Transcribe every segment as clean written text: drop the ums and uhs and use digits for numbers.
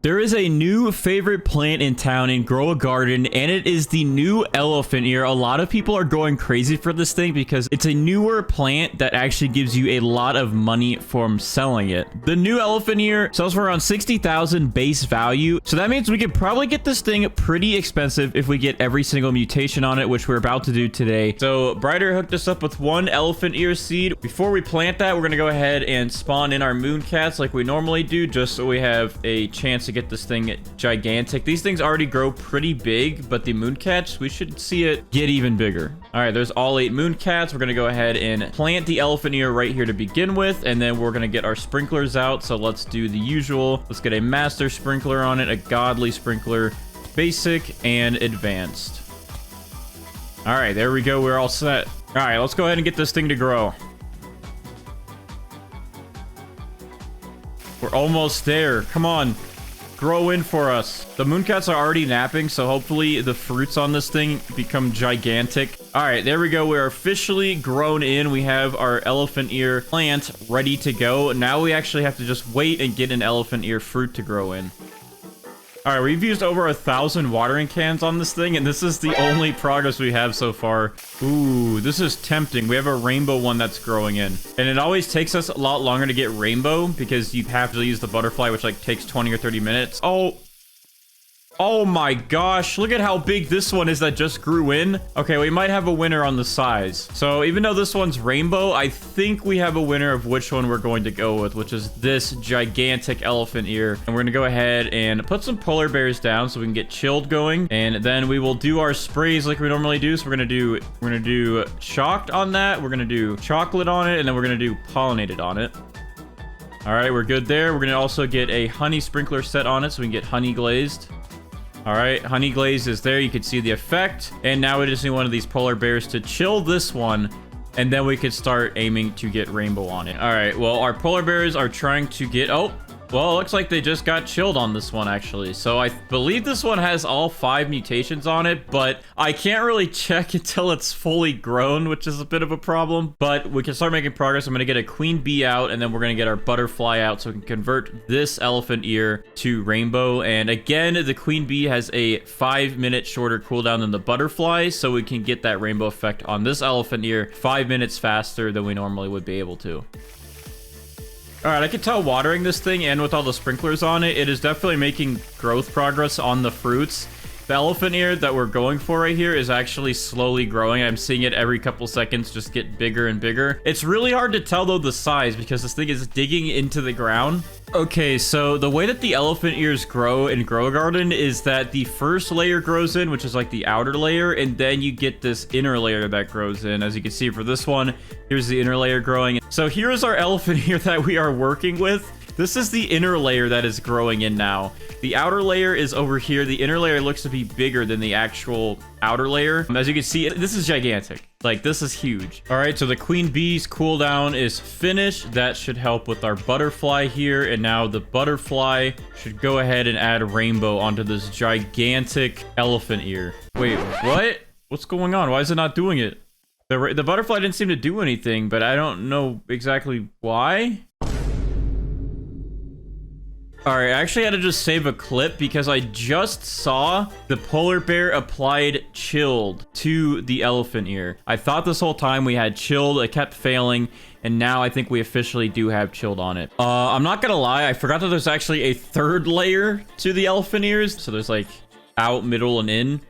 There is a new favorite plant in town in Grow a Garden, and it is the new elephant ear. A lot of people are going crazy for this thing because it's a newer plant that actually gives you a lot of money from selling it. The new elephant ear sells for around 60,000 base value, so that means we could probably get this thing pretty expensive if we get every single mutation on it, which we're about to do today. So Brighter hooked us up with one elephant ear seed. Before we plant that, we're gonna go ahead and spawn in our mooncats like we normally do, just so we have a chance to get this thing gigantic. These things already grow pretty big, but the mooncats, we should see it get even bigger. All right, there's all 8 mooncats. We're gonna go ahead and plant the elephant ear right here to begin with, and then we're gonna get our sprinklers out. So let's do the usual. Let's get a master sprinkler on it, a godly sprinkler, basic, and advanced. All right, there we go. We're all set. All right, let's go ahead and get this thing to grow. We're almost there. Come on. Grow in for us. The mooncats are already napping, so hopefully the fruits on this thing become gigantic. All right, there we go. We're officially grown in. We have our elephant ear plant ready to go. Now we actually have to just wait and get an elephant ear fruit to grow in. All right, we've used over 1,000 watering cans on this thing, and this is the only progress we have so far. Ooh, this is tempting. We have a rainbow one that's growing in, and it always takes us a lot longer to get rainbow because you have to use the butterfly, which like takes 20 or 30 minutes. Oh my gosh, look at how big this one is that just grew in. Okay, we might have a winner on the size. So even though this one's rainbow, I think we have a winner of which one we're going to go with, which is this gigantic elephant ear. And we're gonna go ahead and put some polar bears down so we can get chilled going. And then we will do our sprays like we normally do. So we're gonna do chalked on that. We're gonna do chocolate on it, and then we're gonna do pollinated on it. All right, we're good there. We're gonna also get a honey sprinkler set on it so we can get honey glazed. All right, honey glaze is there. You can see the effect. And now we just need one of these polar bears to chill this one, and then we could start aiming to get rainbow on it. All right, well, our polar bears are trying to get... Oh, well, it looks like they just got chilled on this one, actually. So I believe this one has all 5 mutations on it, but I can't really check until it's fully grown, which is a bit of a problem. But we can start making progress. I'm going to get a queen bee out, and then we're going to get our butterfly out so we can convert this elephant ear to rainbow. And again, the queen bee has a 5-minute shorter cooldown than the butterfly, so we can get that rainbow effect on this elephant ear 5 minutes faster than we normally would be able to. All right, I can tell watering this thing and with all the sprinklers on it, it is definitely making growth progress on the fruits. The elephant ear that we're going for right here is actually slowly growing. I'm seeing it every couple seconds just get bigger and bigger. It's really hard to tell, though, the size because this thing is digging into the ground. Okay, so the way that the elephant ears grow in Grow a Garden is that the first layer grows in, which is like the outer layer, and then you get this inner layer that grows in. As you can see for this one, here's the inner layer growing. So here's our elephant ear that we are working with. This is the inner layer that is growing in now. The outer layer is over here. The inner layer looks to be bigger than the actual outer layer. As you can see, this is gigantic. Like, this is huge. All right, so the queen bee's cooldown is finished. That should help with our butterfly here. And now the butterfly should go ahead and add a rainbow onto this gigantic elephant ear. Wait, what? What's going on? Why is it not doing it? The butterfly didn't seem to do anything, but I don't know exactly why. All right, I actually had to just save a clip because I just saw the polar bear applied chilled to the elephant ear. I thought this whole time we had chilled, it kept failing, and now I think we officially do have chilled on it. I'm not gonna lie, I forgot that there's actually a 3rd layer to the elephant ears. So there's like out, middle, and in.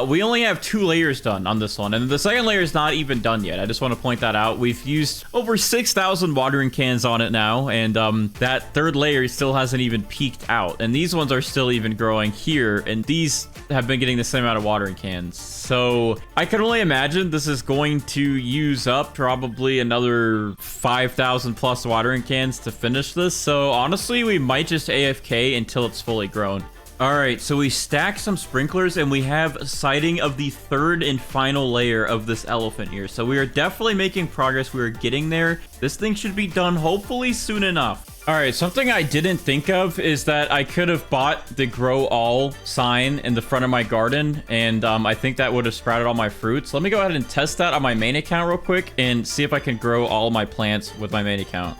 We only have 2 layers done on this one, and the 2nd layer is not even done yet. I just want to point that out. We've used over 6,000 watering cans on it now, and that 3rd layer still hasn't even peaked out. And these ones are still even growing here, and these have been getting the same amount of watering cans. So I can only imagine this is going to use up probably another 5,000 plus watering cans to finish this. So honestly, we might just AFK until it's fully grown. All right, so we stacked some sprinklers and we have a sighting of the 3rd and final layer of this elephant ear. So we are definitely making progress. We are getting there. This thing should be done hopefully soon enough. All right, something I didn't think of is that I could have bought the grow all sign in the front of my garden, and I think that would have sprouted all my fruits. Let me go ahead and test that on my main account real quick and see if I can grow all my plants with my main account.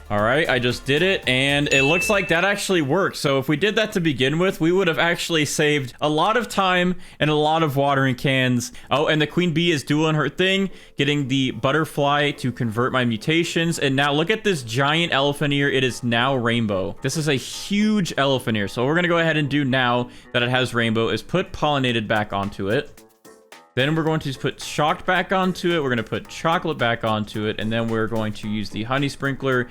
All right, I just did it, and it looks like that actually worked. So if we did that to begin with, we would have actually saved a lot of time and a lot of watering cans. Oh, and the queen bee is doing her thing, getting the butterfly to convert my mutations. And now look at this giant elephant ear. It is now rainbow. This is a huge elephant ear. So what we're gonna go ahead and do now that it has rainbow is put pollinated back onto it. Then we're going to put shocked back onto it. We're going to put chocolate back onto it. And then we're going to use the honey sprinkler.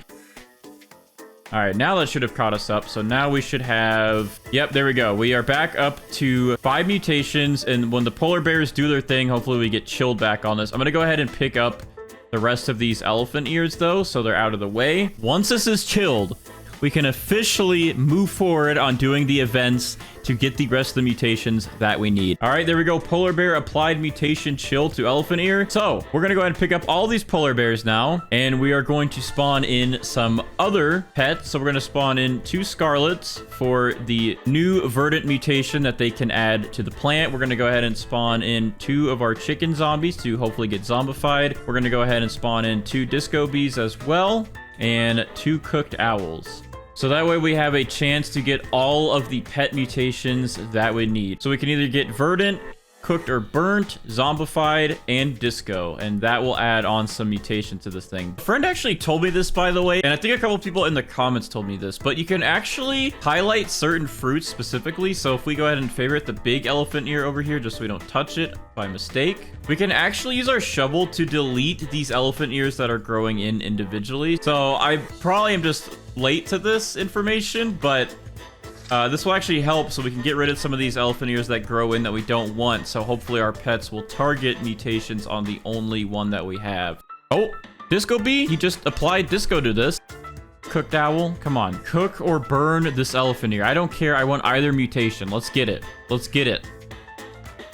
All right, now that should have caught us up. So now we should have... Yep, there we go. We are back up to 5 mutations. And when the polar bears do their thing, hopefully we get chilled back on this. I'm going to go ahead and pick up the rest of these elephant ears, though, so they're out of the way. Once this is chilled, we can officially move forward on doing the events to get the rest of the mutations that we need. All right, there we go. Polar bear applied mutation chill to elephant ear. So we're going to go ahead and pick up all these polar bears now, and we are going to spawn in some other pets. So we're going to spawn in 2 scarlets for the new verdant mutation that they can add to the plant. We're going to go ahead and spawn in 2 of our chicken zombies to hopefully get zombified. We're going to go ahead and spawn in 2 disco bees as well, and 2 cooked owls. So that way we have a chance to get all of the pet mutations that we need. So we can either get verdant, cooked or burnt, zombified, and disco. And that will add on some mutation to this thing. A friend actually told me this, by the way, and I think a couple people in the comments told me this, but you can actually highlight certain fruits specifically. So if we go ahead and favorite the big elephant ear over here, just so we don't touch it by mistake, we can actually use our shovel to delete these elephant ears that are growing in individually. So I probably am just late to this information, but this will actually help so we can get rid of some of these elephant ears that grow in that we don't want. So hopefully our pets will target mutations on the only one that we have. Oh, disco bee, he just applied disco to this. Cooked owl, come on. Cook or burn this elephant ear. I don't care. I want either mutation. Let's get it. Let's get it.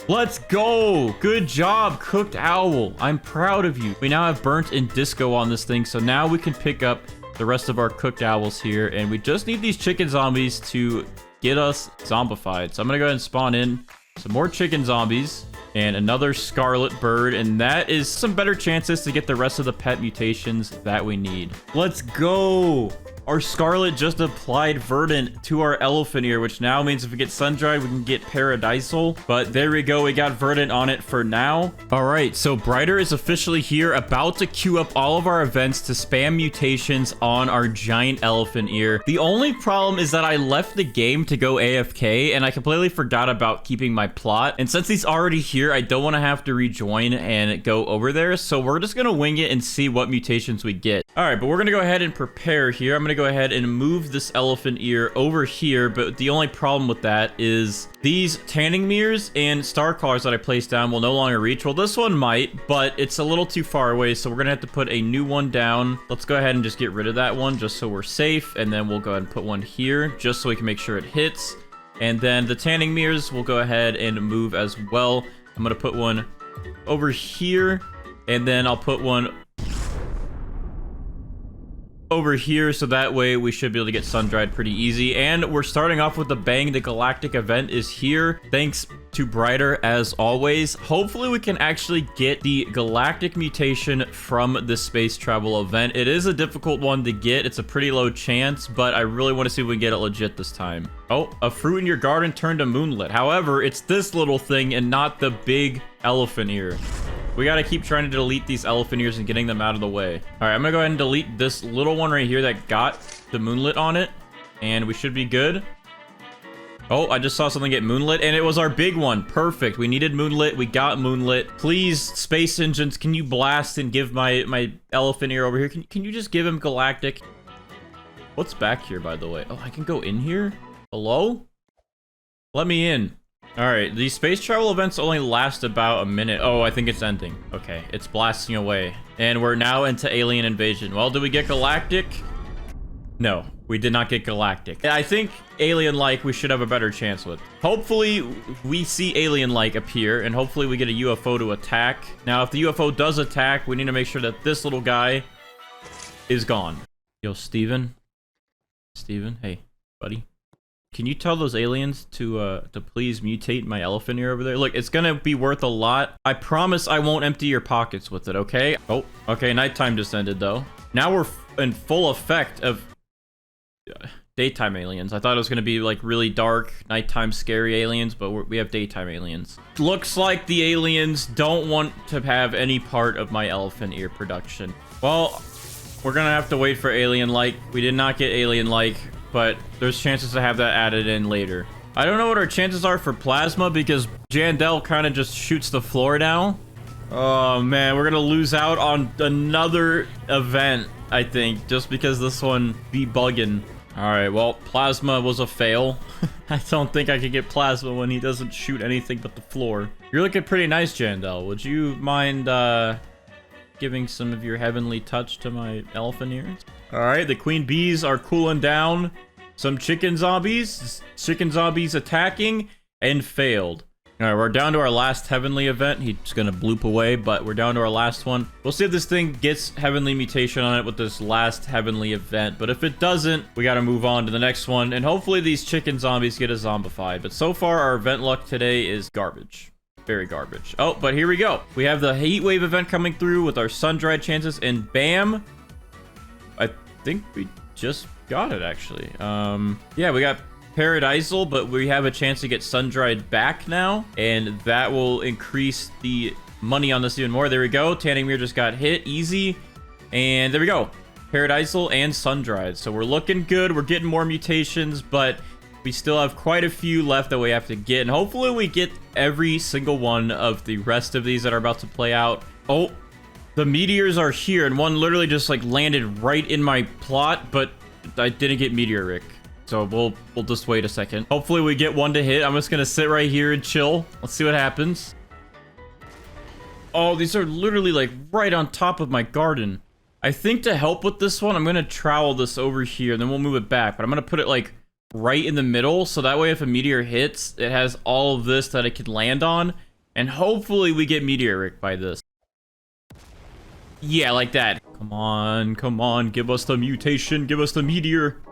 Let's go. Good job, cooked owl. I'm proud of you. We now have burnt and disco on this thing. So now we can pick up the rest of our cooked owls here, and we just need these chicken zombies to get us zombified. So I'm gonna go ahead and spawn in some more chicken zombies and another scarlet bird, and that is some better chances to get the rest of the pet mutations that we need. Let's go. Our scarlet just applied verdant to our elephant ear, which now means if we get sun-dried, we can get paradisal. But there we go. We got verdant on it for now. All right, so Brighter is officially here, about to queue up all of our events to spam mutations on our giant elephant ear. The only problem is that I left the game to go AFK, and I completely forgot about keeping my plot. And since he's already here, I don't want to have to rejoin and go over there. So we're just going to wing it and see what mutations we get. All right, but we're going to go ahead and prepare here. I'm going to go ahead and move this elephant ear over here, but the only problem with that is these tanning mirrors and star collars that I placed down will no longer reach. Well, this one might, but it's a little too far away, so we're gonna have to put a new one down. Let's go ahead and just get rid of that one just so we're safe, and then we'll go ahead and put one here just so we can make sure it hits. And then the tanning mirrors will go ahead and move as well. I'm gonna put one over here, and then I'll put one over here, so that way we should be able to get sun-dried pretty easy. And we're starting off with the bang. The galactic event is here, thanks to Brighter as always. Hopefully we can actually get the galactic mutation from the space travel event. It is a difficult one to get. It's a pretty low chance, but I really want to see if we can get it legit this time. Oh, a fruit in your garden turned to moonlit. However, it's this little thing and not the big elephant ear. We gotta keep trying to delete these elephant ears and getting them out of the way. All right, I'm gonna go ahead and delete this little one right here that got the moonlit on it, and we should be good. Oh, I just saw something get moonlit, and it was our big one. Perfect. We needed moonlit. We got moonlit. Please, space engines, can you blast and give my elephant ear over here? Can you just give him galactic? What's back here, by the way? Oh, I can go in here? Hello? Let me in. All right, these space travel events only last about a minute. Oh, I think it's ending. Okay, it's blasting away. And we're now into alien invasion. Well, did we get galactic? No, we did not get galactic. I think alien-like we should have a better chance with. Hopefully, we see alien-like appear, and hopefully we get a UFO to attack. Now, if the UFO does attack, we need to make sure that this little guy is gone. Yo, Steven? Steven? Hey, buddy. Can you tell those aliens to please mutate my elephant ear over there? Look, it's gonna be worth a lot. I promise I won't empty your pockets with it, okay? Oh, okay, nighttime just ended, though. Now we're in full effect of daytime aliens. I thought it was gonna be, like, really dark, nighttime scary aliens, but we have daytime aliens. Looks like the aliens don't want to have any part of my elephant ear production. Well, we're gonna have to wait for alien-like. We did not get alien-like, but there's chances to have that added in later. I don't know what our chances are for plasma because Jandel kind of just shoots the floor now. Oh man, we're gonna lose out on another event, I think, just because this one be bugging. All right, well, plasma was a fail. I don't think I could get plasma when he doesn't shoot anything but the floor. You're looking pretty nice, Jandel. Would you mind giving some of your heavenly touch to my elephant ears? All right, the queen bees are cooling down. Some chicken zombies attacking and failed. All right, we're down to our last heavenly event. He's gonna bloop away, but we're down to our last one. We'll see if this thing gets heavenly mutation on it with this last heavenly event, but if it doesn't, we gotta move on to the next one, and hopefully these chicken zombies get a zombified. But so far, our event luck today is garbage. Very garbage. Oh, but here we go. We have the heat wave event coming through with our sun-dried chances, and bam! I think we just got it, actually. Yeah, we got Paradisal, but we have a chance to get sun-dried back now, and that will increase the money on this even more. There we go. Tanning Mirror just got hit. Easy. And there we go. Paradisal and sun-dried. So we're looking good. We're getting more mutations, but we still have quite a few left that we have to get, and hopefully we get every single one of the rest of these that are about to play out. Oh, the meteors are here, and one literally just like landed right in my plot, but I didn't get meteoric. So we'll just wait a second. Hopefully we get one to hit. I'm just gonna sit right here and chill. Let's see what happens. Oh, these are literally like right on top of my garden. I think to help with this one, I'm gonna trowel this over here, and then we'll move it back. But I'm gonna put it like right in the middle, so that way if a meteor hits, it has all of this that it could land on, and hopefully we get meteoric by this. Yeah, like that. Come on, give us the mutation, give us the meteor.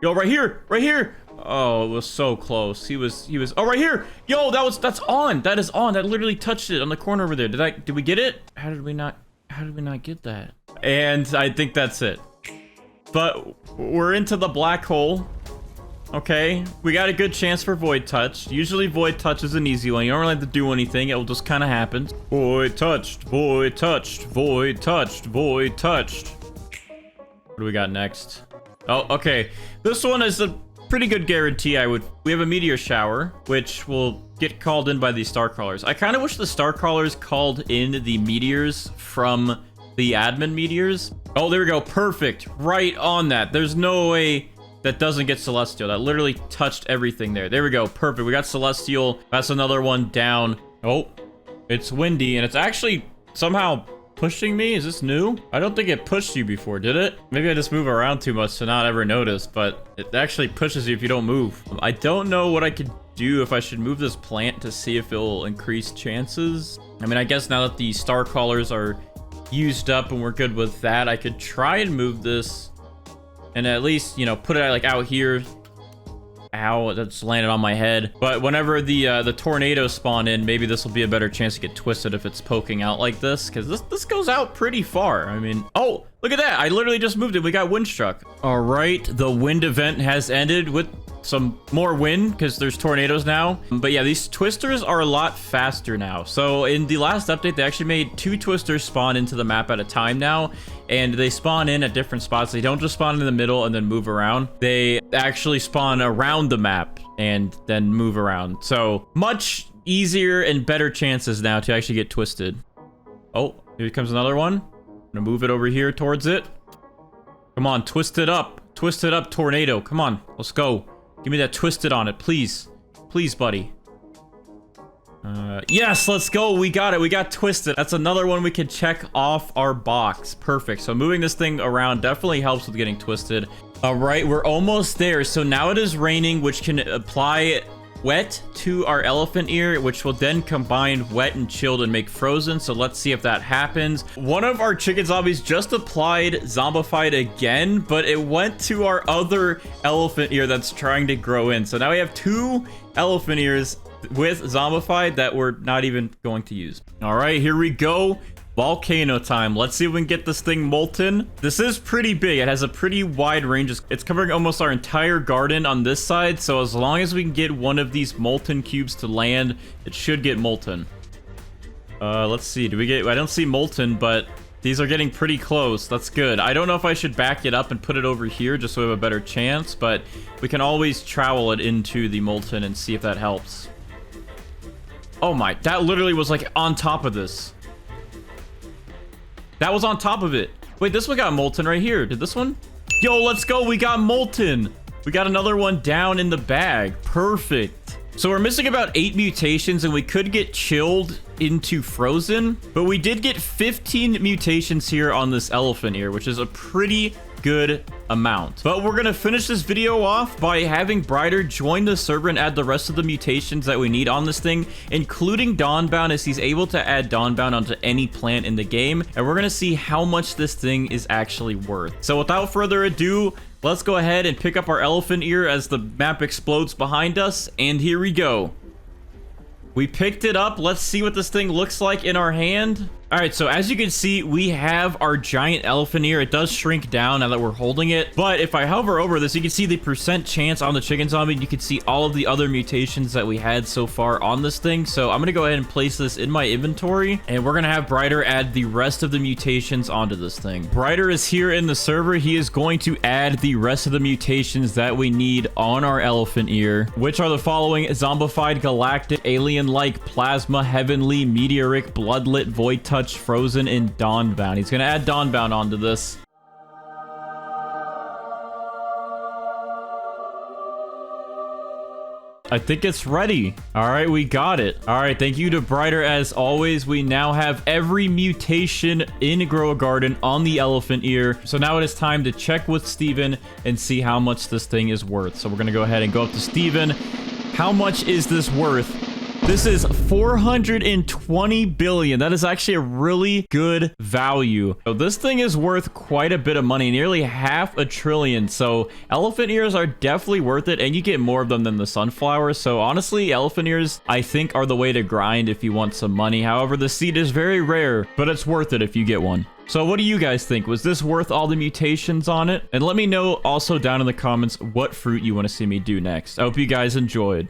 Yo, right here, right here. Oh, it was so close. He was, oh, right here. Yo, that's on. That is on. That literally touched it on the corner over there. Did we get it? How did we not get that? And I think that's it. But we're into the black hole. Okay, we got a good chance for Void Touch. Usually Void Touch is an easy one. You don't really have to do anything. It will just kind of happen. Void touched, void touched, void touched, void touched. What do we got next? Oh, okay. This one is a pretty good guarantee. We have a meteor shower, which will get called in by these star crawlers. I kind of wish the star crawlers called in the meteors from the admin meteors. Oh, there we go. Perfect. Right on that. There's no way that doesn't get Celestial. That literally touched everything there. There we go. Perfect. We got Celestial. That's another one down. Oh, it's windy, and it's actually somehow pushing me. Is this new? I don't think it pushed you before, did it? Maybe I just move around too much to not ever notice, but it actually pushes you if you don't move. I don't know what I could do, if I should move this plant to see if it will increase chances. I mean, I guess now that the star crawlers are used up and we're good with that, I could try and move this and at least, you know, put it like out here. Ow, that's landed on my head. But whenever the tornadoes spawn in, maybe this will be a better chance to get twisted if it's poking out like this, because this goes out pretty far. I mean, oh, look at that. I literally just moved it. We got Windstruck. All right, the wind event has ended with some more wind because there's tornadoes now. But yeah, these twisters are a lot faster now. So in the last update, they actually made 2 twisters spawn into the map at a time now, and they spawn in at different spots. They don't just spawn in the middle and then move around. They actually spawn around the map and then move around. So much easier and better chances now to actually get twisted. Oh, here comes another one. I'm gonna move it over here towards it. Come on, twist it up. Twist it up, tornado. Come on, let's go. Give me that twisted on it, please. Please, buddy. Yes, let's go. We got it. We got twisted. That's another one we can check off our box. Perfect. So moving this thing around definitely helps with getting twisted. All right, we're almost there. So now it is raining, which can apply wet to our elephant ear, which will then combine wet and chilled and make frozen. So let's see if that happens. One of our chicken zombies just applied zombified again, but it went to our other elephant ear that's trying to grow in. So now we have 2 elephant ears with zombified that we're not even going to use. All right, here we go. Volcano time. Let's see if we can get this thing molten. This is pretty big. It has a pretty wide range. It's covering almost our entire garden on this side. So as long as we can get one of these molten cubes to land, it should get molten. Let's see. Do we get... I don't see molten, but these are getting pretty close. That's good. I don't know if I should back it up and put it over here just so we have a better chance, but we can always trowel it into the molten and see if that helps. Oh my, that literally was like on top of this. That was on top of it. Wait, this one got molten right here. Did this one? Yo, let's go. We got molten. We got another one down in the bag. Perfect. So we're missing about 8 mutations, and we could get chilled into frozen, but we did get 15 mutations here on this elephant ear, which is a pretty good amount. But we're gonna finish this video off by having Brighter join the server and add the rest of the mutations that we need on this thing, including Dawnbound, as he's able to add Dawnbound onto any plant in the game, and we're gonna see how much this thing is actually worth. So without further ado, let's go ahead and pick up our elephant ear as the map explodes behind us, and here we go. We picked it up. Let's see what this thing looks like in our hand. All right, so as you can see, we have our giant elephant ear. It does shrink down now that we're holding it. But if I hover over this, you can see the percent chance on the chicken zombie. And you can see all of the other mutations that we had so far on this thing. So I'm going to go ahead and place this in my inventory. And we're going to have Brighter add the rest of the mutations onto this thing. Brighter is here in the server. He is going to add the rest of the mutations that we need on our elephant ear, which are the following: zombified, galactic, alien-like, plasma, heavenly, meteoric, bloodlit, void touch, frozen, and Dawnbound. He's gonna add Dawnbound onto this. I think it's ready. All right, we got it. All right, thank you to Brighter as always. We now have every mutation in Grow a Garden on the elephant ear. So now it is time to check with Steven and see how much this thing is worth. So we're gonna go ahead and go up to Steven. How much is this worth? This is 420 billion. That is actually a really good value. So this thing is worth quite a bit of money, nearly $500 billion. So elephant ears are definitely worth it, and you get more of them than the sunflower. So honestly, elephant ears, I think, are the way to grind if you want some money. However, the seed is very rare, but it's worth it if you get one. So what do you guys think? Was this worth all the mutations on it? And let me know also down in the comments what fruit you want to see me do next. I hope you guys enjoyed.